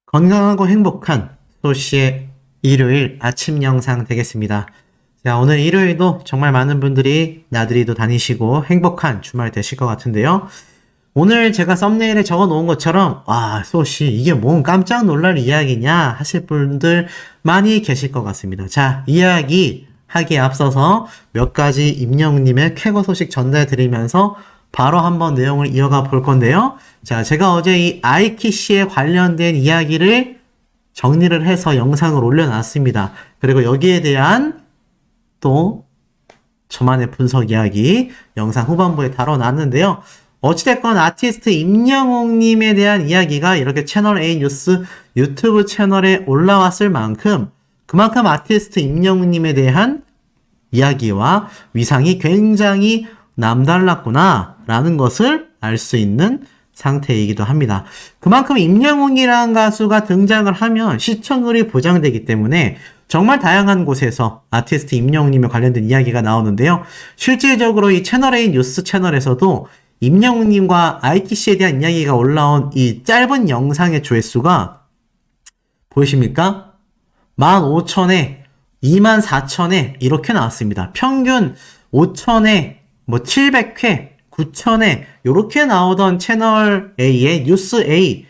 건강하고 행복한 소시의 일요일 아침 영상 되겠습니다. 자, 오늘 일요일도 정말 많은 분들이 나들이도 다니시고 행복한 주말 되실 것 같은데요. 오늘 제가 썸네일에 적어 놓은 것처럼 소시 이게 뭔 깜짝 놀랄 이야기냐 하실 분들 많이 계실 것 같습니다. 자, 이야기 하기에 앞서서 몇 가지 임영웅님의 쾌거 소식 전달해 드리면서 바로 한번 내용을 이어가 볼 건데요. 자, 제가 어제 이 아이키씨에 관련된 이야기를 정리를 해서 영상을 올려놨습니다. 그리고 여기에 대한 또 저만의 분석 이야기 영상 후반부에 다뤄놨는데요. 어찌됐건 아티스트 임영웅님에 대한 이야기가 이렇게 채널 A 뉴스 유튜브 채널에 올라왔을 만큼 그만큼 아티스트 임영웅님에 대한 이야기와 위상이 굉장히 남달랐구나 라는 것을 알 수 있는 상태이기도 합니다. 그만큼 임영웅이라는 가수가 등장을 하면 시청률이 보장되기 때문에 정말 다양한 곳에서 아티스트 임영웅님에 관련된 이야기가 나오는데요. 실질적으로 이 채널A 뉴스 채널에서도 임영웅님과 아이키씨에 대한 이야기가 올라온 이 짧은 영상의 조회수가 보이십니까? 15,000에 24,000에 이렇게 나왔습니다. 평균 5,000에 700회, 9,000회 이렇게 나오던 채널 A의 뉴스 A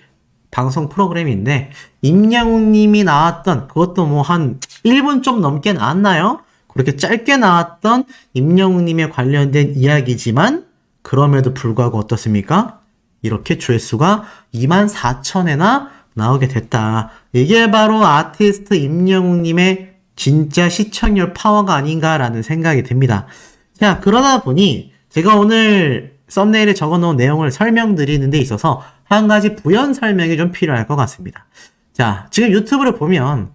방송 프로그램인데 임영웅님이 나왔던 그것도 한 1분 좀 넘게 나왔나요? 그렇게 짧게 나왔던 임영웅님에 관련된 이야기지만 그럼에도 불구하고 어떻습니까? 이렇게 조회수가 24,000회나 나오게 됐다. 이게 바로 아티스트 임영웅님의 진짜 시청률 파워가 아닌가라는 생각이 듭니다. 자, 그러다 보니 제가 오늘 썸네일에 적어놓은 내용을 설명드리는 데 있어서 한 가지 부연 설명이 좀 필요할 것 같습니다. 자, 지금 유튜브를 보면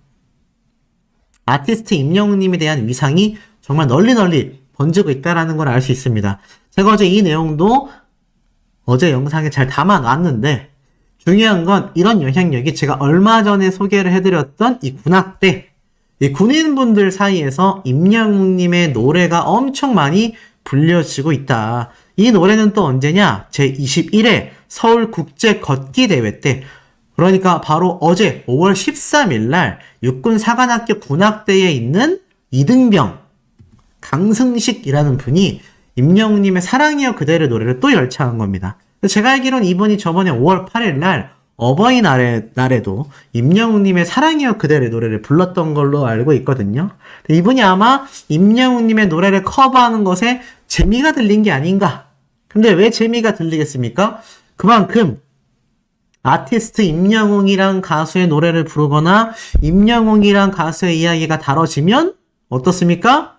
아티스트 임영웅님에 대한 위상이 정말 널리 번지고 있다는 걸 알 수 있습니다. 제가 어제 이 내용도 어제 영상에 잘 담아놨는데 중요한 건 이런 영향력이 제가 얼마 전에 소개를 해드렸던 이 군악대 이 군인분들 사이에서 임영웅님의 노래가 엄청 많이 불려지고 있다. 이 노래는 또 언제냐? 제21회 서울국제걷기대회 때 그러니까 바로 어제 5월 13일 날 육군사관학교 군악대에 있는 이등병 강승식이라는 분이 임영웅님의 사랑이여 그대를 노래를 또 열창한 겁니다. 제가 알기로는 이분이 저번에 5월 8일 날 어버이날에도 임영웅님의 사랑이여 그대를 노래를 불렀던 걸로 알고 있거든요. 이분이 아마 임영웅님의 노래를 커버하는 것에 재미가 들린 게 아닌가. 근데 왜 재미가 들리겠습니까? 그만큼 아티스트 임영웅이란 가수의 노래를 부르거나 임영웅이란 가수의 이야기가 다뤄지면 어떻습니까?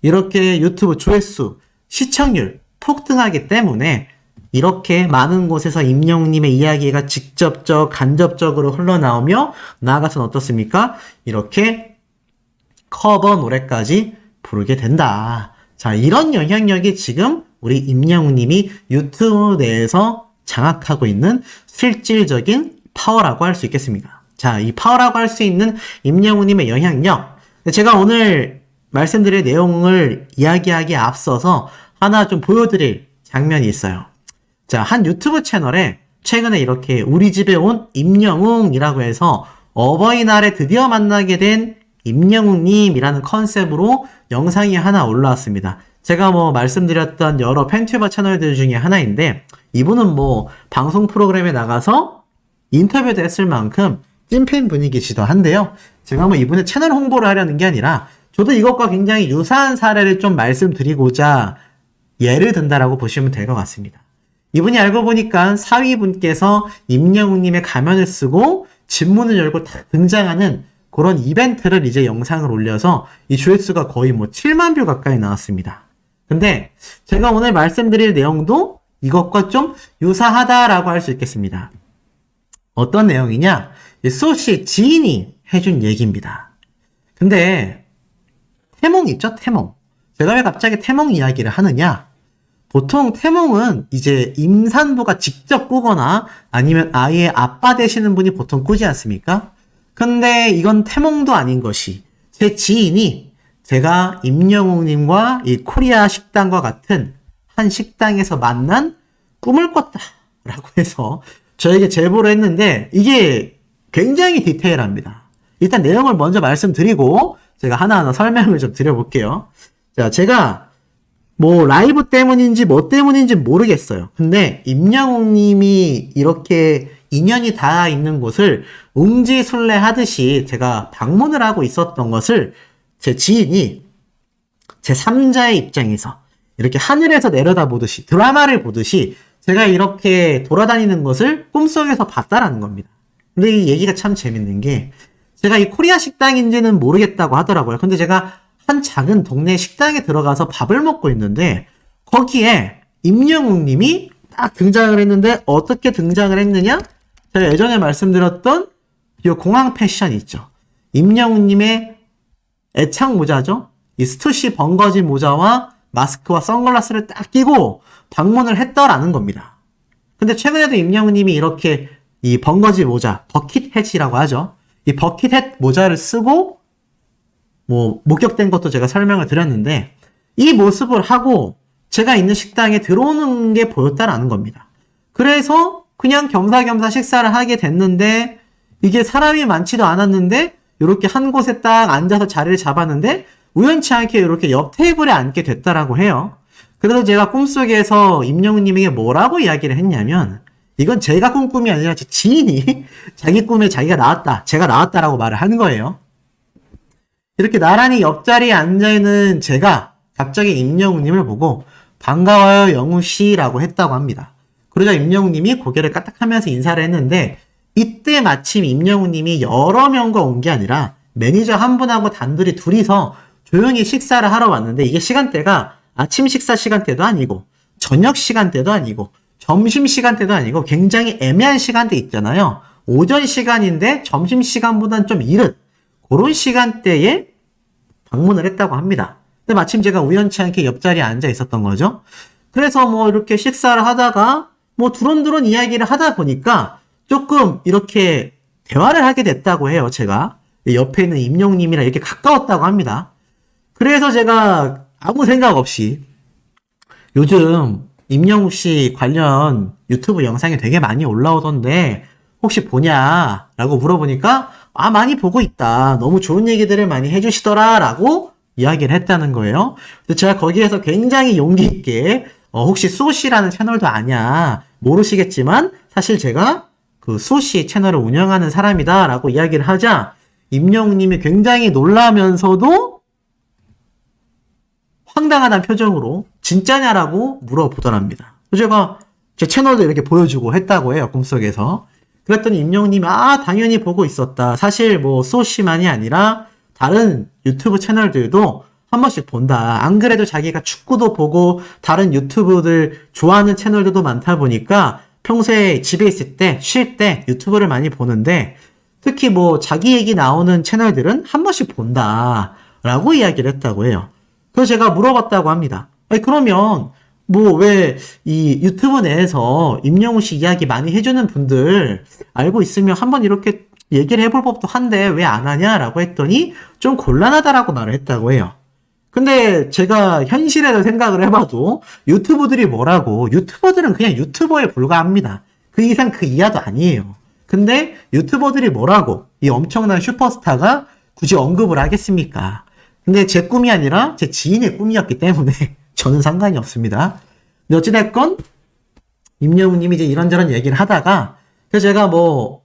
이렇게 유튜브 조회수, 시청률 폭등하기 때문에 이렇게 많은 곳에서 임영웅님의 이야기가 직접적, 간접적으로 흘러나오며 나아가서는 어떻습니까? 이렇게 커버 노래까지 부르게 된다. 자, 이런 영향력이 지금 우리 임영웅님이 유튜브 내에서 장악하고 있는 실질적인 파워라고 할 수 있겠습니다. 자, 이 파워라고 할 수 있는 임영웅님의 영향력. 제가 오늘 말씀드릴 내용을 이야기하기에 앞서서 하나 좀 보여드릴 장면이 있어요. 자, 한 유튜브 채널에 최근에 이렇게 우리 집에 온 임영웅이라고 해서 어버이날에 드디어 만나게 된 임영웅님이라는 컨셉으로 영상이 하나 올라왔습니다. 제가 말씀드렸던 여러 팬튜버 채널들 중에 하나인데 이분은 방송 프로그램에 나가서 인터뷰도 했을 만큼 찐팬 분위기시도 한데요. 제가 이분의 채널 홍보를 하려는 게 아니라 저도 이것과 굉장히 유사한 사례를 좀 말씀드리고자 예를 든다라고 보시면 될 것 같습니다. 이분이 알고 보니까 사위분께서 임영웅님의 가면을 쓰고 집문을 열고 딱 등장하는 그런 이벤트를 이제 영상을 올려서 이 조회수가 거의 7만 뷰 가까이 나왔습니다. 근데 제가 오늘 말씀드릴 내용도 이것과 좀 유사하다라고 할 수 있겠습니다. 어떤 내용이냐? 소시 지인이 해준 얘기입니다. 근데 태몽 있죠? 태몽. 제가 왜 갑자기 태몽 이야기를 하느냐? 보통 태몽은 이제 임산부가 직접 꾸거나 아니면 아이의 아빠 되시는 분이 보통 꾸지 않습니까? 근데 이건 태몽도 아닌 것이 제 지인이 제가 임영웅님과 이 코리아 식당과 같은 한 식당에서 만난 꿈을 꿨다 라고 해서 저에게 제보를 했는데 이게 굉장히 디테일합니다. 일단 내용을 먼저 말씀드리고 제가 하나하나 설명을 좀 드려볼게요. 자, 제가 뭐 라이브 때문인지 뭐 때문인지 모르겠어요. 근데 임영웅 님이 이렇게 인연이 닿아 있는 곳을 웅지순례 하듯이 제가 방문을 하고 있었던 것을 제 지인이 제 3자의 입장에서 이렇게 하늘에서 내려다보듯이 드라마를 보듯이 제가 이렇게 돌아다니는 것을 꿈속에서 봤다라는 겁니다. 근데 이 얘기가 참 재밌는 게 제가 이 코리아 식당인지는 모르겠다고 하더라고요. 근데 제가 한 작은 동네 식당에 들어가서 밥을 먹고 있는데 거기에 임영웅 님이 딱 등장을 했는데 어떻게 등장을 했느냐? 제가 예전에 말씀드렸던 이 공항 패션 있죠. 임영웅 님의 애착 모자죠. 이 스투시 번거지 모자와 마스크와 선글라스를 딱 끼고 방문을 했더라는 겁니다. 근데 최근에도 임영웅 님이 이렇게 이 번거지 모자, 버킷햇이라고 하죠. 이 버킷햇 모자를 쓰고 뭐 목격된 것도 제가 설명을 드렸는데 이 모습을 하고 제가 있는 식당에 들어오는 게 보였다라는 겁니다. 그래서 그냥 겸사겸사 식사를 하게 됐는데 이게 사람이 많지도 않았는데 이렇게 한 곳에 딱 앉아서 자리를 잡았는데 우연치 않게 이렇게 옆 테이블에 앉게 됐다라고 해요. 그래서 제가 꿈속에서 임영웅 님에게 뭐라고 이야기를 했냐면 이건 제가 꾼 꿈이 아니라 제 지인이 자기 꿈에 자기가 나왔다, 제가 나왔다라고 말을 하는 거예요. 이렇게 나란히 옆자리에 앉아있는 제가 갑자기 임영웅 님을 보고 반가워요 영웅씨 라고 했다고 합니다. 그러자 임영웅 님이 고개를 까딱하면서 인사를 했는데 이때 마침 임영웅 님이 여러 명과 온 게 아니라 매니저 한 분하고 단둘이 둘이서 조용히 식사를 하러 왔는데 이게 시간대가 아침 식사 시간대도 아니고 저녁 시간대도 아니고 점심 시간대도 아니고 굉장히 애매한 시간대 있잖아요. 오전 시간인데 점심 시간보다는 좀 이른 그런 시간대에 방문을 했다고 합니다. 근데 마침 제가 우연치 않게 옆자리에 앉아 있었던 거죠. 그래서 뭐 이렇게 식사를 하다가 뭐 두런두런 이야기를 하다 보니까 조금 이렇게 대화를 하게 됐다고 해요. 제가 옆에 있는 임영웅님이랑 이렇게 가까웠다고 합니다. 그래서 제가 아무 생각 없이 요즘 임영웅 씨 관련 유튜브 영상이 되게 많이 올라오던데 혹시 보냐? 라고 물어보니까 아 많이 보고 있다. 너무 좋은 얘기들을 많이 해주시더라 라고 이야기를 했다는 거예요. 근데 제가 거기에서 굉장히 용기 있게 혹시 수호씨라는 채널도 아냐? 모르시겠지만 사실 제가 그 수호씨 채널을 운영하는 사람이다 라고 이야기를 하자 임영웅 님이 굉장히 놀라면서도 황당하다는 표정으로 진짜냐라고 물어보더랍니다. 제가 제 채널도 이렇게 보여주고 했다고 해요. 꿈속에서. 그랬더니 임영웅 님이 아 당연히 보고 있었다. 사실 뭐 수호씨만이 아니라 다른 유튜브 채널들도 한 번씩 본다. 안 그래도 자기가 축구도 보고 다른 유튜브들 좋아하는 채널들도 많다 보니까 평소에 집에 있을 때, 쉴 때 유튜브를 많이 보는데 특히 뭐 자기 얘기 나오는 채널들은 한 번씩 본다. 라고 이야기를 했다고 해요. 그래서 제가 물어봤다고 합니다. 아니 그러면 뭐 왜 이 유튜브 내에서 임영웅 씨 이야기 많이 해주는 분들 알고 있으면 한번 이렇게 얘기를 해볼 법도 한데 왜 안 하냐라고 했더니 좀 곤란하다라고 말을 했다고 해요. 근데 제가 현실에서 생각을 해봐도 유튜브들이 뭐라고 유튜버들은 그냥 유튜버에 불과합니다. 그 이상 그 이하도 아니에요. 근데 유튜버들이 뭐라고 이 엄청난 슈퍼스타가 굳이 언급을 하겠습니까? 근데 제 꿈이 아니라 제 지인의 꿈이었기 때문에 저는 상관이 없습니다. 근데 어찌됐건 임영웅 님이 이제 이런저런 얘기를 하다가 그래서 제가 뭐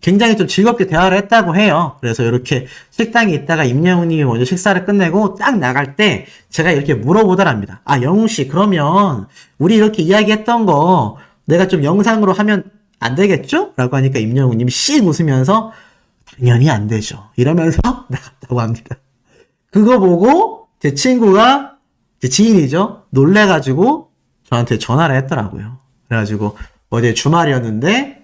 굉장히 좀 즐겁게 대화를 했다고 해요. 그래서 이렇게 식당에 있다가 임영웅 님이 먼저 식사를 끝내고 딱 나갈 때 제가 이렇게 물어보더랍니다. 아 영웅 씨 그러면 우리 이렇게 이야기했던 거 내가 좀 영상으로 하면 안 되겠죠? 라고 하니까 임영웅 님이 씩 웃으면서 당연히 안 되죠. 이러면서 나갔다고 합니다. 그거 보고 제 친구가 제 지인이죠. 놀래가지고 저한테 전화를 했더라고요. 그래가지고 어제 주말이었는데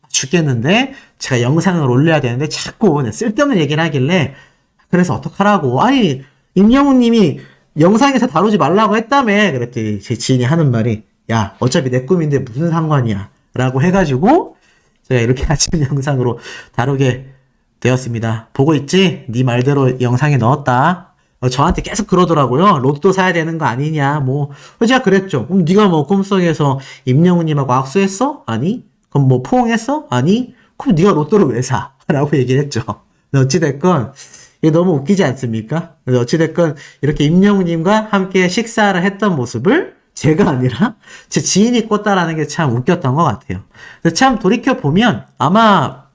죽겠는데 제가 영상을 올려야 되는데 자꾸 쓸데없는 얘기를 하길래 그래서 어떡하라고 아니 임영웅 님이 영상에서 다루지 말라고 했다며 그랬더니 제 지인이 하는 말이 야 어차피 내 꿈인데 무슨 상관이야 라고 해가지고 제가 이렇게 아침 영상으로 다루게 되었습니다. 보고 있지? 네 말대로 영상에 넣었다. 저한테 계속 그러더라고요. 로또 사야 되는 거 아니냐. 뭐 제가 그랬죠. 그럼 네가 뭐 꿈속에서 임영웅 님하고 악수했어? 아니. 그럼 뭐 포옹했어? 아니. 그럼 네가 로또를 왜 사? 라고 얘기를 했죠. 근데 어찌됐건 이게 너무 웃기지 않습니까? 근데 어찌됐건 이렇게 임영웅님과 함께 식사를 했던 모습을 제가 아니라 제 지인이 꿨다라는 게 참 웃겼던 것 같아요. 근데 참 돌이켜보면 아마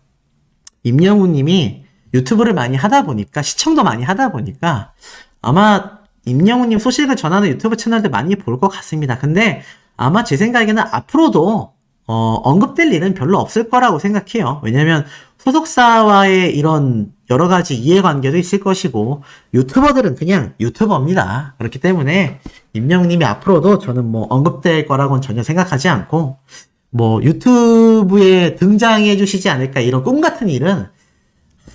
임영웅님이 유튜브를 많이 하다 보니까, 시청도 많이 하다 보니까 아마 임영웅님 소식을 전하는 유튜브 채널들 많이 볼 것 같습니다. 근데 아마 제 생각에는 앞으로도 언급될 일은 별로 없을 거라고 생각해요. 왜냐면 소속사와의 이런 여러 가지 이해관계도 있을 것이고 유튜버들은 그냥 유튜버입니다. 그렇기 때문에 임영웅님이 앞으로도 저는 뭐 언급될 거라고는 전혀 생각하지 않고 뭐 유튜브에 등장해 주시지 않을까, 이런 꿈 같은 일은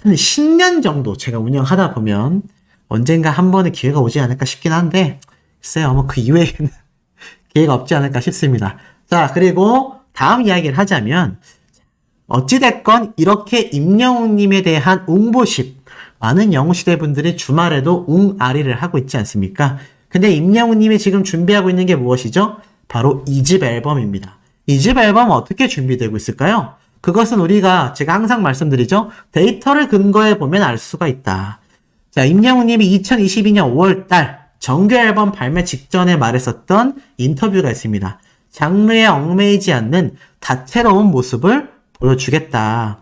한 10년 정도 제가 운영하다 보면 언젠가 한 번의 기회가 오지 않을까 싶긴 한데 글쎄요, 뭐 그 이외에는 기회가 없지 않을까 싶습니다. 자, 그리고 다음 이야기를 하자면 어찌됐건 이렇게 임영웅님에 대한 웅보십, 많은 영웅시대 분들이 주말에도 웅아리를 하고 있지 않습니까? 근데 임영웅님이 지금 준비하고 있는 게 무엇이죠? 바로 2집 앨범입니다. 2집 앨범 어떻게 준비되고 있을까요? 그것은 우리가 제가 항상 말씀드리죠. 데이터를 근거해 보면 알 수가 있다. 자, 임영웅님이 2022년 5월달 정규 앨범 발매 직전에 말했었던 인터뷰가 있습니다. 장르에 얽매이지 않는 다채로운 모습을 보여주겠다.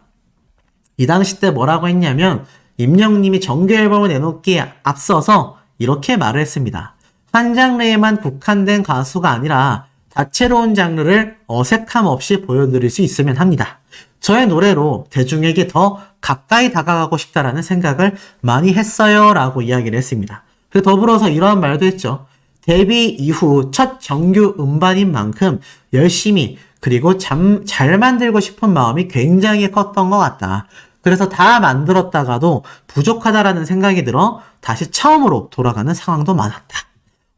이 당시 때 뭐라고 했냐면 임영웅님이 정규 앨범을 내놓기에 앞서서 이렇게 말을 했습니다. 한 장르에만 국한된 가수가 아니라 다채로운 장르를 어색함 없이 보여드릴 수 있으면 합니다. 저의 노래로 대중에게 더 가까이 다가가고 싶다라는 생각을 많이 했어요 라고 이야기를 했습니다. 그리고 더불어서 이러한 말도 했죠. 데뷔 이후 첫 정규 음반인 만큼 열심히 그리고 잘 만들고 싶은 마음이 굉장히 컸던 것 같다. 그래서 다 만들었다가도 부족하다라는 생각이 들어 다시 처음으로 돌아가는 상황도 많았다.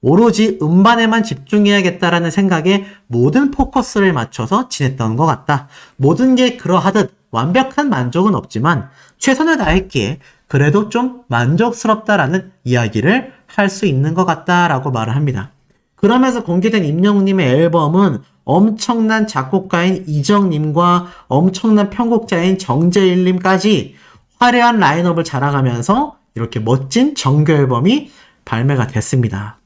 오로지 음반에만 집중해야겠다라는 생각에 모든 포커스를 맞춰서 지냈던 것 같다. 모든 게 그러하듯 완벽한 만족은 없지만 최선을 다했기에 그래도 좀 만족스럽다라는 이야기를 할 수 있는 것 같다라고 말을 합니다. 그러면서 공개된 임영웅님의 앨범은 엄청난 작곡가인 이정님과 엄청난 편곡자인 정재일님까지 화려한 라인업을 자랑하면서 이렇게 멋진 정규 앨범이 발매가 됐습니다.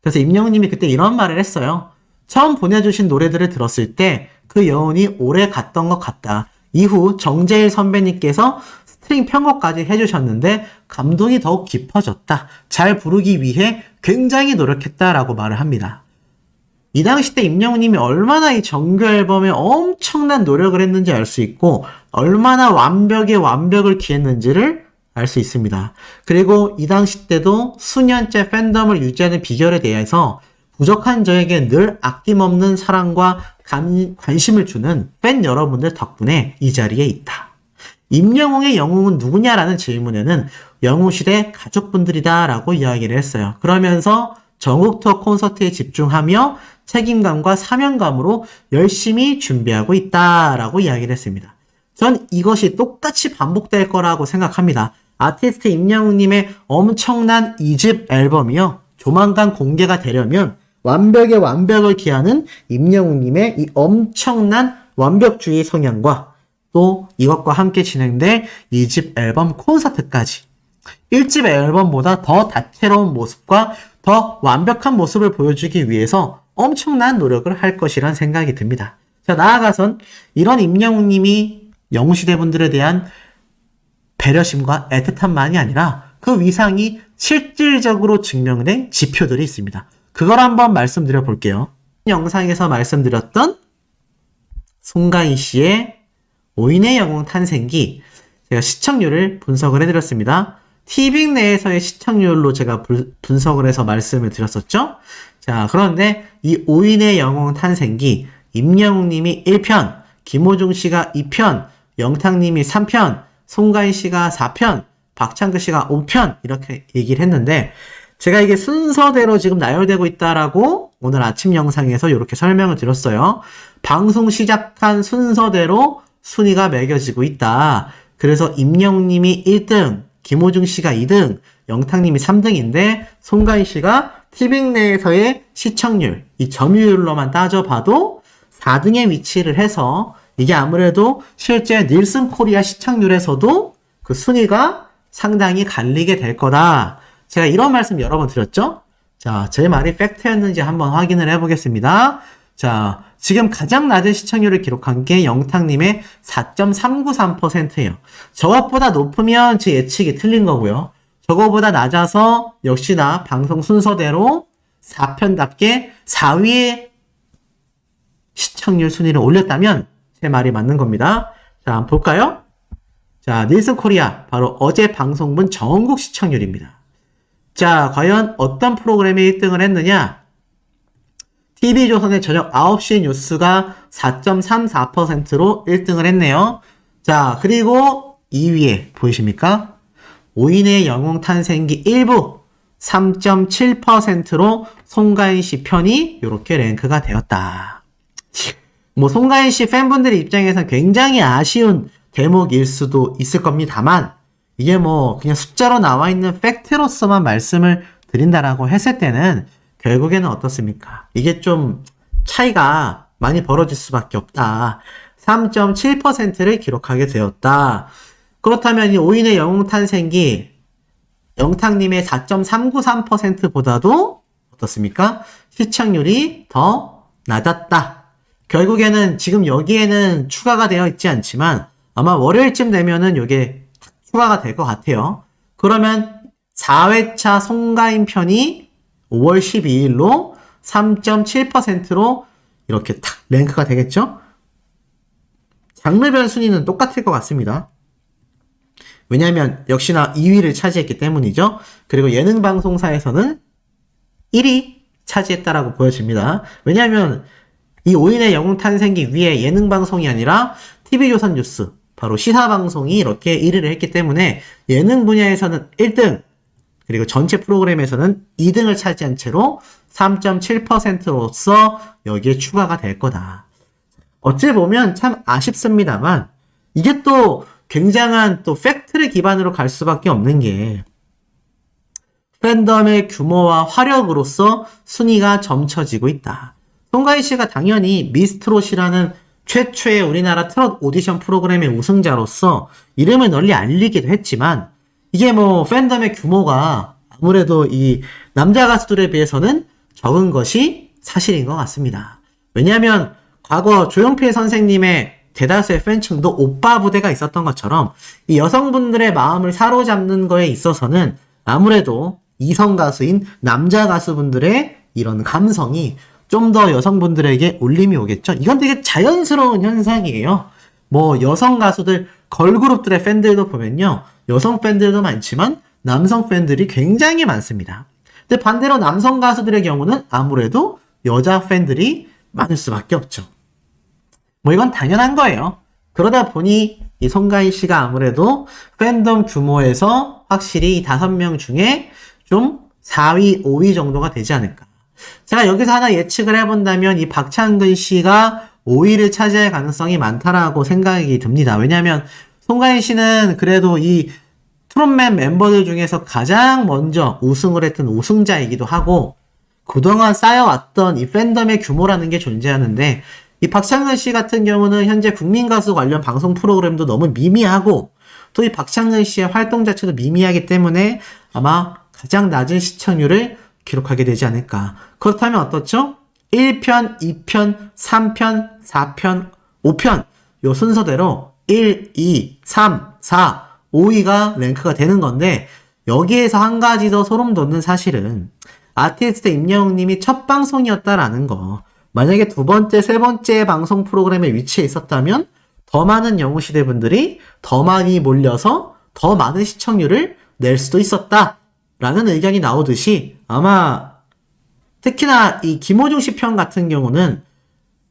그래서 임영웅님이 그때 이런 말을 했어요. 처음 보내주신 노래들을 들었을 때 그 여운이 오래 갔던 것 같다. 이후 정재일 선배님께서 스트링 편곡까지 해주셨는데 감동이 더욱 깊어졌다. 잘 부르기 위해 굉장히 노력했다라고 말을 합니다. 이 당시 때 임영웅님이 얼마나 이 정규 앨범에 엄청난 노력을 했는지 알 수 있고 얼마나 완벽의 완벽을 기했는지를 알 수 있습니다. 그리고 이 당시 때도 수년째 팬덤을 유지하는 비결에 대해서 부족한 저에게 늘 아낌없는 사랑과 관심을 주는 팬 여러분들 덕분에 이 자리에 있다. 임영웅의 영웅은 누구냐라는 질문에는 영웅시대 가족분들이다 라고 이야기를 했어요. 그러면서 전국 투어 콘서트에 집중하며 책임감과 사명감으로 열심히 준비하고 있다라고 이야기를 했습니다. 전 이것이 똑같이 반복될 거라고 생각합니다. 아티스트 임영웅님의 엄청난 2집 앨범이요. 조만간 공개가 되려면 완벽의 완벽을 기하는 임영웅님의 이 엄청난 완벽주의 성향과 또 이것과 함께 진행될 2집 앨범 콘서트까지 1집 앨범보다 더 다채로운 모습과 더 완벽한 모습을 보여주기 위해서 엄청난 노력을 할 것이란 생각이 듭니다. 자, 나아가선 이런 임영웅님이 영웅시대 분들에 대한 배려심과 애틋함만이 아니라 그 위상이 실질적으로 증명된 지표들이 있습니다. 그걸 한번 말씀드려 볼게요. 영상에서 말씀드렸던 송가인 씨의 오인의 영웅 탄생기, 제가 시청률을 분석을 해드렸습니다. 티빙 내에서의 시청률로 제가 분석을 해서 말씀을 드렸었죠. 자, 그런데 이 오인의 영웅 탄생기, 임영웅님이 1편, 김호중 씨가 2편, 영탁님이 3편, 송가인 씨가 4편, 박창근 씨가 5편 이렇게 얘기를 했는데 제가 이게 순서대로 지금 나열되고 있다라고 오늘 아침 영상에서 이렇게 설명을 드렸어요. 방송 시작한 순서대로 순위가 매겨지고 있다. 그래서 임영웅님이 1등, 김호중 씨가 2등, 영탁님이 3등인데 송가인 씨가 티빙 내에서의 시청률, 이 점유율로만 따져봐도 4등에 위치를 해서 이게 아무래도 실제 닐슨 코리아 시청률에서도 그 순위가 상당히 갈리게 될 거다. 제가 이런 말씀 여러 번 드렸죠? 자, 제 말이 팩트였는지 한번 확인을 해보겠습니다. 자, 지금 가장 낮은 시청률을 기록한 게 영탁님의 4.393%예요. 저것보다 높으면 제 예측이 틀린 거고요. 저거보다 낮아서 역시나 방송 순서대로 4편답게 4위의 시청률 순위를 올렸다면 제 말이 맞는 겁니다. 자, 한번 볼까요? 자, 닐슨 코리아 바로 어제 방송분 전국 시청률입니다. 자, 과연 어떤 프로그램이 1등을 했느냐? TV조선의 저녁 9시 뉴스가 4.34%로 1등을 했네요. 자, 그리고 2위에 보이십니까? 오인의 영웅 탄생기 일부 3.7%로 송가인 씨 편이 이렇게 랭크가 되었다. 뭐 송가인 씨 팬분들 입장에서 굉장히 아쉬운 대목일 수도 있을 겁니다만 이게 뭐 그냥 숫자로 나와 있는 팩트로서만 말씀을 드린다라고 했을 때는 결국에는 어떻습니까? 이게 좀 차이가 많이 벌어질 수밖에 없다. 3.7%를 기록하게 되었다. 그렇다면 이 오인의 영웅 탄생기 영탁님의 4.393%보다도 어떻습니까? 시청률이 더 낮았다. 결국에는 지금 여기에는 추가가 되어 있지 않지만 아마 월요일쯤 되면은 이게 추가가 될 것 같아요. 그러면 4회차 송가인 편이 5월 12일로 3.7%로 이렇게 탁 랭크가 되겠죠? 장르별 순위는 똑같을 것 같습니다. 왜냐하면 역시나 2위를 차지했기 때문이죠. 그리고 예능 방송사에서는 1위 차지했다라고 보여집니다. 왜냐하면 이 오인의 영웅 탄생기 위에 예능 방송이 아니라 TV조선 뉴스 바로 시사 방송이 이렇게 1위를 했기 때문에 예능 분야에서는 1등 그리고 전체 프로그램에서는 2등을 차지한 채로 3.7%로서 여기에 추가가 될 거다. 어찌 보면 참 아쉽습니다만 이게 또 굉장한 또 팩트를 기반으로 갈 수밖에 없는 게 팬덤의 규모와 화력으로서 순위가 점쳐지고 있다. 송가인 씨가 당연히 미스트롯이라는 최초의 우리나라 트롯 오디션 프로그램의 우승자로서 이름을 널리 알리기도 했지만 이게 뭐 팬덤의 규모가 아무래도 이 남자 가수들에 비해서는 적은 것이 사실인 것 같습니다. 왜냐하면 과거 조용필 선생님의 대다수의 팬층도 오빠 부대가 있었던 것처럼 이 여성분들의 마음을 사로잡는 거에 있어서는 아무래도 이성 가수인 남자 가수분들의 이런 감성이 좀 더 여성분들에게 울림이 오겠죠. 이건 되게 자연스러운 현상이에요. 뭐 여성 가수들 걸그룹들의 팬들도 보면요. 여성 팬들도 많지만 남성 팬들이 굉장히 많습니다. 근데 반대로 남성 가수들의 경우는 아무래도 여자 팬들이 많을 수밖에 없죠. 뭐 이건 당연한 거예요. 그러다 보니 이 송가인 씨가 아무래도 팬덤 규모에서 확실히 5명 중에 좀 4위, 5위 정도가 되지 않을까. 제가 여기서 하나 예측을 해본다면 이 박창근 씨가 5위를 차지할 가능성이 많다라고 생각이 듭니다. 왜냐하면 송가인 씨는 그래도 이 트롯맨 멤버들 중에서 가장 먼저 우승을 했던 우승자이기도 하고 그동안 쌓여왔던 이 팬덤의 규모라는 게 존재하는데 이 박창근 씨 같은 경우는 현재 국민가수 관련 방송 프로그램도 너무 미미하고 또 이 박창근 씨의 활동 자체도 미미하기 때문에 아마 가장 낮은 시청률을 기록하게 되지 않을까. 그렇다면 어떻죠? 1편, 2편, 3편, 4편, 5편 요 순서대로 1, 2, 3, 4, 5위가 랭크가 되는 건데 여기에서 한 가지 더 소름 돋는 사실은 아티스트 임영웅님이 첫 방송이었다라는 거. 만약에 두 번째, 세 번째 방송 프로그램에 위치해 있었다면 더 많은 영웅시대 분들이 더 많이 몰려서 더 많은 시청률을 낼 수도 있었다라는 의견이 나오듯이 아마 특히나 이 김호중 씨 편 같은 경우는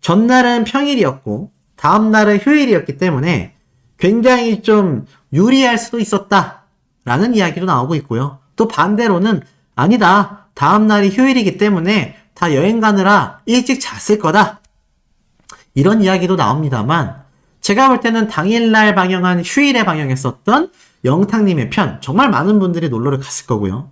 전날은 평일이었고 다음날은 휴일이었기 때문에 굉장히 좀 유리할 수도 있었다라는 이야기도 나오고 있고요. 또 반대로는 아니다. 다음날이 휴일이기 때문에 다 여행 가느라 일찍 잤을 거다. 이런 이야기도 나옵니다만 제가 볼 때는 당일날 방영한 휴일에 방영했었던 영탁님의 편 정말 많은 분들이 놀러를 갔을 거고요.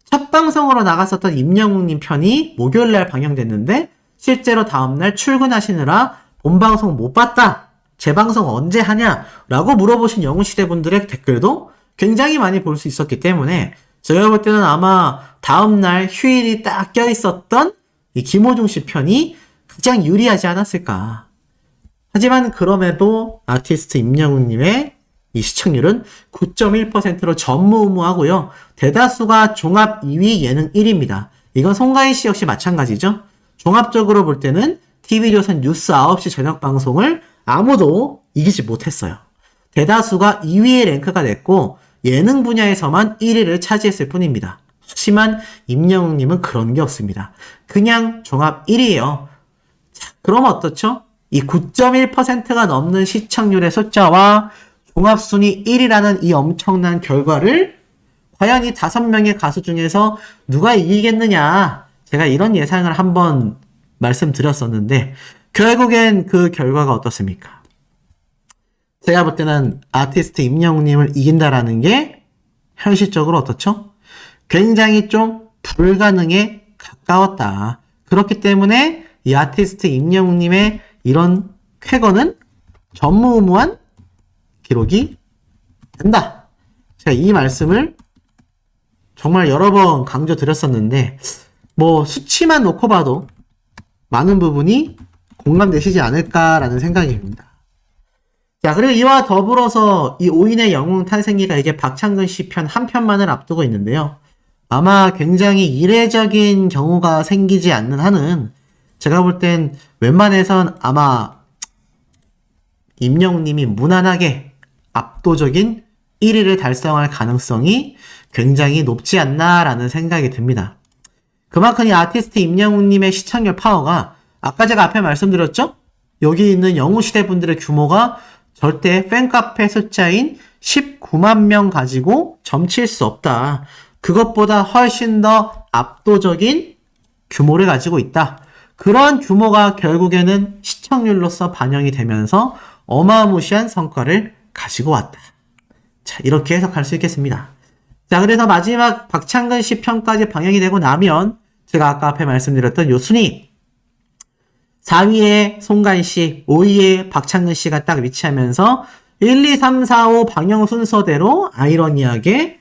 첫 방송으로 나갔었던 임영웅님 편이 목요일날 방영됐는데 실제로 다음날 출근하시느라 본방송 못 봤다 재방송 언제 하냐? 라고 물어보신 영웅시대 분들의 댓글도 굉장히 많이 볼 수 있었기 때문에 제가 볼 때는 아마 다음날 휴일이 딱 껴있었던 이 김호중 씨 편이 가장 유리하지 않았을까. 하지만 그럼에도 아티스트 임영웅님의 이 시청률은 9.1%로 전무후무하고요. 대다수가 종합 2위 예능 1위입니다. 이건 송가인 씨 역시 마찬가지죠. 종합적으로 볼 때는 TV조선 뉴스 9시 저녁 방송을 아무도 이기지 못했어요. 대다수가 2위에 랭크가 됐고 예능 분야에서만 1위를 차지했을 뿐입니다. 하지만 임영웅님은 그런 게 없습니다. 그냥 종합 1위예요. 자, 그럼 어떻죠? 이 9.1%가 넘는 시청률의 숫자와 종합순위 1위라는 이 엄청난 결과를 과연 이 5명의 가수 중에서 누가 이기겠느냐, 제가 이런 예상을 한번 말씀드렸었는데 결국엔 그 결과가 어떻습니까? 제가 볼 때는 아티스트 임영웅님을 이긴다라는 게 현실적으로 어떻죠? 굉장히 좀 불가능에 가까웠다. 그렇기 때문에 이 아티스트 임영웅님의 이런 쾌거는 전무후무한 기록이 된다. 제가 이 말씀을 정말 여러 번 강조드렸었는데 뭐 수치만 놓고 봐도 많은 부분이 공감되시지 않을까라는 생각이 듭니다. 자, 그리고 이와 더불어서 이 5인의 영웅 탄생기가 이제 박창근 씨 편 한 편만을 앞두고 있는데요. 아마 굉장히 이례적인 경우가 생기지 않는 한은 제가 볼 땐 웬만해선 아마 임영웅님이 무난하게 압도적인 1위를 달성할 가능성이 굉장히 높지 않나라는 생각이 듭니다. 그만큼 이 아티스트 임영웅님의 시청률 파워가 아까 제가 앞에 말씀드렸죠? 여기 있는 영웅시대 분들의 규모가 절대 팬카페 숫자인 19만 명 가지고 점칠 수 없다. 그것보다 훨씬 더 압도적인 규모를 가지고 있다. 그런 규모가 결국에는 시청률로서 반영이 되면서 어마무시한 성과를 가지고 왔다. 자, 이렇게 해석할 수 있겠습니다. 자, 그래서 마지막 박창근 씨 편까지 방영이 되고 나면 제가 아까 앞에 말씀드렸던 요 순위 4위에 송가인 씨, 5위에 박창근 씨가 딱 위치하면서 1, 2, 3, 4, 5 방영 순서대로 아이러니하게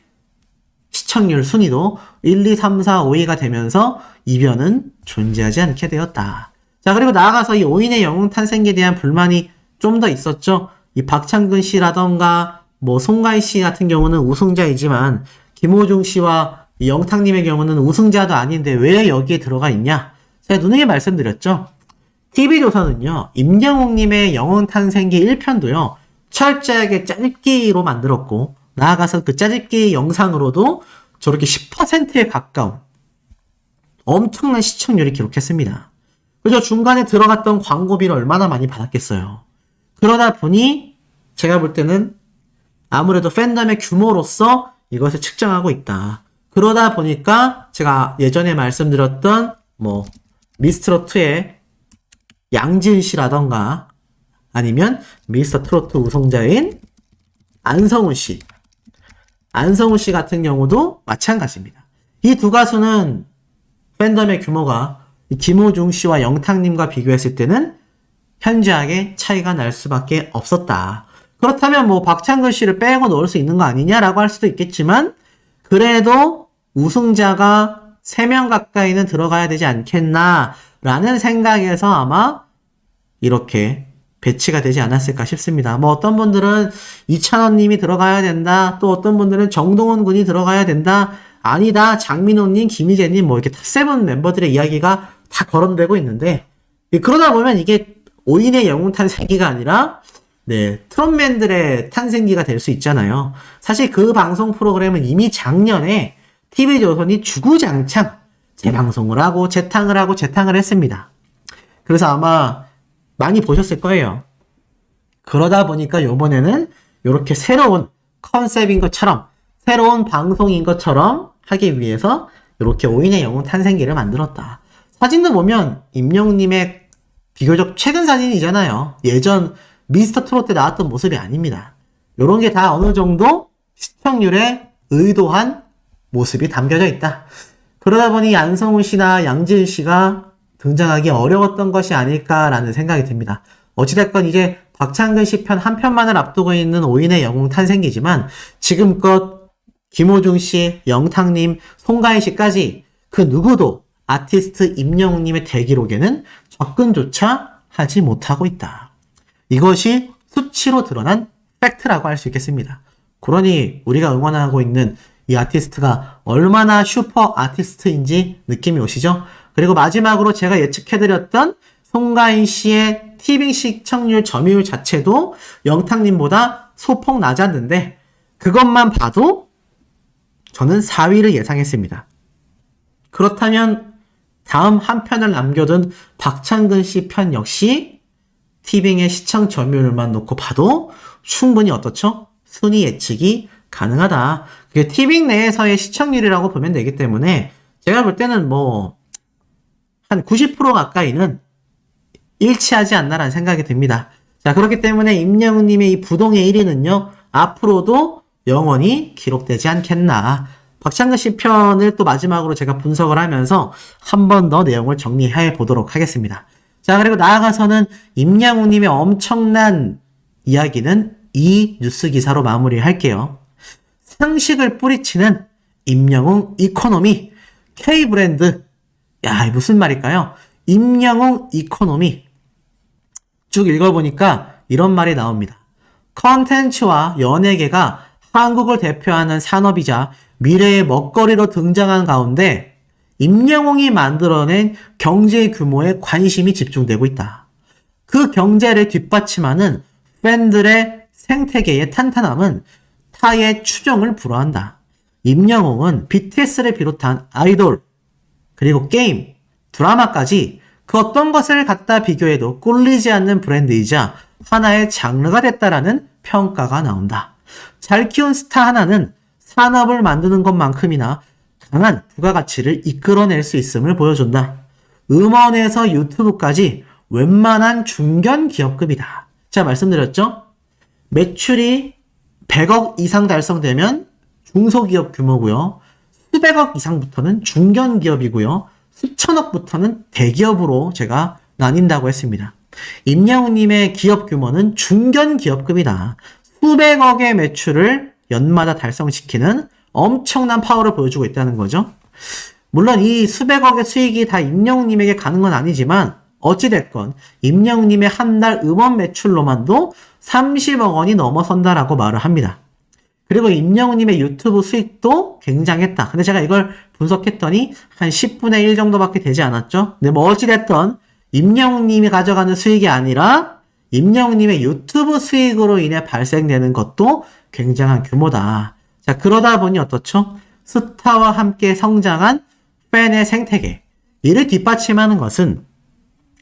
시청률 순위도 1, 2, 3, 4, 5위가 되면서 이변은 존재하지 않게 되었다. 자, 그리고 나아가서 이 5인의 영웅 탄생기에 대한 불만이 좀 더 있었죠. 이 박창근 씨라던가 뭐 송가인 씨 같은 경우는 우승자이지만 김호중 씨와 이 영탁님의 경우는 우승자도 아닌데 왜 여기에 들어가 있냐? 제가 누누이 말씀드렸죠. TV조선은요, 임영웅님의 영웅 탄생기 1편도요, 철저하게 짧기로 만들었고, 나아가서 그 짧기 영상으로도 저렇게 10%에 가까운 엄청난 시청률을 기록했습니다. 그래서 중간에 들어갔던 광고비를 얼마나 많이 받았겠어요. 그러다 보니 제가 볼 때는 아무래도 팬덤의 규모로서 이것을 측정하고 있다. 그러다 보니까 제가 예전에 말씀드렸던 뭐 미스트롯2의 양지은 씨라던가 아니면 미스터 트로트 우승자인 안성훈 씨 같은 경우도 마찬가지입니다. 이 두 가수는 팬덤의 규모가 김호중 씨와 영탁님과 비교했을 때는 현저하게 차이가 날 수밖에 없었다. 그렇다면 뭐 박창근 씨를 빼고 넣을 수 있는 거 아니냐라고 할 수도 있겠지만 그래도 우승자가 3명 가까이는 들어가야 되지 않겠나라는 생각에서 아마 이렇게 배치가 되지 않았을까 싶습니다. 뭐 어떤 분들은 이찬원 님이 들어가야 된다. 또 어떤 분들은 정동원 군이 들어가야 된다. 아니다. 장민호 님, 김희재 님 뭐 이렇게 탑7 멤버들의 이야기가 다 거론되고 있는데 그러다 보면 이게 5인의 영웅 탄생기가 아니라 트롯맨들의 탄생기가 될 수 있잖아요. 사실 그 방송 프로그램은 이미 작년에 TV조선이 주구장창 재방송을 하고 재탕을 했습니다. 그래서 아마 많이 보셨을 거예요. 그러다 보니까 요번에는 이렇게 새로운 컨셉인 것처럼 새로운 방송인 것처럼 하기 위해서 이렇게 5인의 영웅 탄생기를 만들었다. 사진도 보면 임영웅님의 비교적 최근 사진이잖아요. 예전 미스터 트롯 때 나왔던 모습이 아닙니다. 이런 게 다 어느 정도 시청률에 의도한 모습이 담겨져 있다. 그러다 보니 안성훈 씨나 양지은 씨가 등장하기 어려웠던 것이 아닐까라는 생각이 듭니다. 어찌됐건 이제 박창근 씨 편 한 편만을 앞두고 있는 5인의 영웅 탄생기지만 지금껏 김호중 씨, 영탁님, 송가인 씨까지 그 누구도 아티스트 임영웅님의 대기록에는 접근조차 하지 못하고 있다. 이것이 수치로 드러난 팩트라고 할 수 있겠습니다. 그러니 우리가 응원하고 있는 이 아티스트가 얼마나 슈퍼 아티스트인지 느낌이 오시죠? 그리고 마지막으로 제가 예측해드렸던 송가인 씨의 TV 시청률 점유율 자체도 영탁님보다 소폭 낮았는데 그것만 봐도 저는 4위를 예상했습니다. 그렇다면 다음 한 편을 남겨둔 박창근 씨 편 역시 티빙의 시청 점유율만 놓고 봐도 충분히 어떻죠? 순위 예측이 가능하다. 그게 티빙 내에서의 시청률이라고 보면 되기 때문에 제가 볼 때는 한 90% 가까이는 일치하지 않나라는 생각이 듭니다. 자, 그렇기 때문에 임영웅님의 이 부동의 1위는요, 앞으로도 영원히 기록되지 않겠나. 박창근 씨 편을 또 마지막으로 제가 분석을 하면서 한 번 더 내용을 정리해 보도록 하겠습니다. 자, 그리고 나아가서는 임영웅님의 엄청난 이야기는 이 뉴스 기사로 마무리할게요. 상식을 뿌리치는 임영웅 이코노미 K브랜드. 야, 무슨 말일까요? 임영웅 이코노미. 쭉 읽어보니까 이런 말이 나옵니다. 컨텐츠와 연예계가 한국을 대표하는 산업이자 미래의 먹거리로 등장한 가운데 임영웅이 만들어낸 경제 규모에 관심이 집중되고 있다. 그 경제를 뒷받침하는 팬들의 생태계의 탄탄함은 타의 추종을 불허한다. 임영웅은 BTS를 비롯한 아이돌, 그리고 게임, 드라마까지 그 어떤 것을 갖다 비교해도 꿀리지 않는 브랜드이자 하나의 장르가 됐다라는 평가가 나온다. 잘 키운 스타 하나는 산업을 만드는 것만큼이나 강한 부가가치를 이끌어낼 수 있음을 보여준다. 음원에서 유튜브까지 웬만한 중견 기업급이다. 제가 말씀드렸죠? 매출이 100억 이상 달성되면 중소기업 규모고요. 수백억 이상부터는 중견 기업이고요. 수천억부터는 대기업으로 제가 나뉜다고 했습니다. 임영웅님의 기업 규모는 중견 기업급이다. 수백억의 매출을 연마다 달성시키는 엄청난 파워를 보여주고 있다는 거죠. 물론 이 수백억의 수익이 다 임영웅님에게 가는 건 아니지만 어찌됐건 임영웅님의 한 달 음원 매출로만도 30억 원이 넘어선다라고 말을 합니다. 그리고 임영웅님의 유튜브 수익도 굉장했다. 근데 제가 이걸 분석했더니 한 10분의 1 정도밖에 되지 않았죠. 근데 어찌됐던 임영웅님이 가져가는 수익이 아니라 임영웅님의 유튜브 수익으로 인해 발생되는 것도 굉장한 규모다. 자, 그러다 보니 어떻죠? 스타와 함께 성장한 팬의 생태계. 이를 뒷받침하는 것은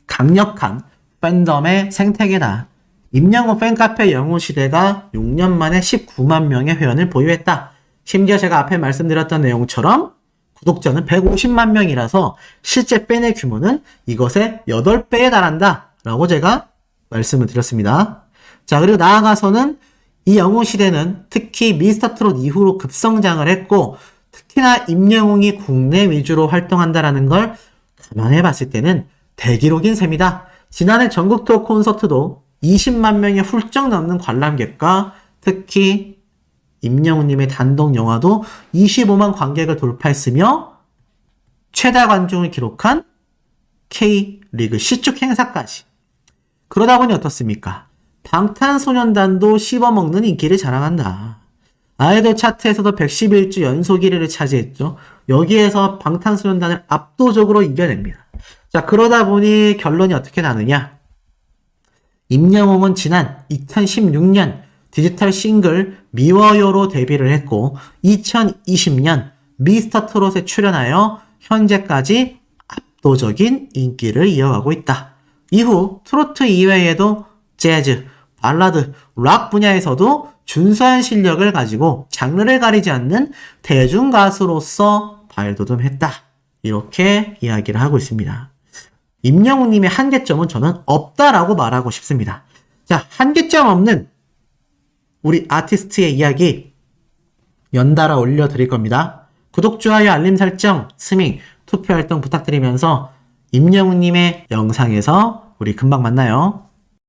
강력한 팬덤의 생태계다. 임영웅 팬카페 영웅시대가 6년 만에 19만 명의 회원을 보유했다. 심지어 제가 앞에 말씀드렸던 내용처럼 구독자는 150만 명이라서 실제 팬의 규모는 이것의 8배에 달한다 라고 제가 말씀을 드렸습니다. 자, 그리고 나아가서는 이 영웅시대는 특히 미스터트롯 이후로 급성장을 했고 특히나 임영웅이 국내 위주로 활동한다라는 걸 감안해 봤을 때는 대기록인 셈이다. 지난해 전국 투어 콘서트도 20만 명이 훌쩍 넘는 관람객과 특히 임영웅님의 단독 영화도 25만 관객을 돌파했으며 최다 관중을 기록한 K리그 C축 행사까지. 그러다 보니 어떻습니까? 방탄소년단도 씹어먹는 인기를 자랑한다. 아이돌 차트에서도 111주 연속 1위를 차지했죠. 여기에서 방탄소년단을 압도적으로 이겨냅니다. 자, 그러다 보니 결론이 어떻게 나느냐? 임영웅은 지난 2016년 디지털 싱글 미워요로 데뷔를 했고 2020년 미스터트롯에 출연하여 현재까지 압도적인 인기를 이어가고 있다. 이후 트로트 이외에도 재즈, 발라드, 락 분야에서도 준수한 실력을 가지고 장르를 가리지 않는 대중가수로서 발돋움했다. 이렇게 이야기를 하고 있습니다. 임영웅님의 한계점은 저는 없다라고 말하고 싶습니다. 자, 한계점 없는 우리 아티스트의 이야기 연달아 올려드릴 겁니다. 구독, 좋아요, 알림 설정, 스밍, 투표 활동 부탁드리면서 임영웅님의 영상에서 우리 금방 만나요.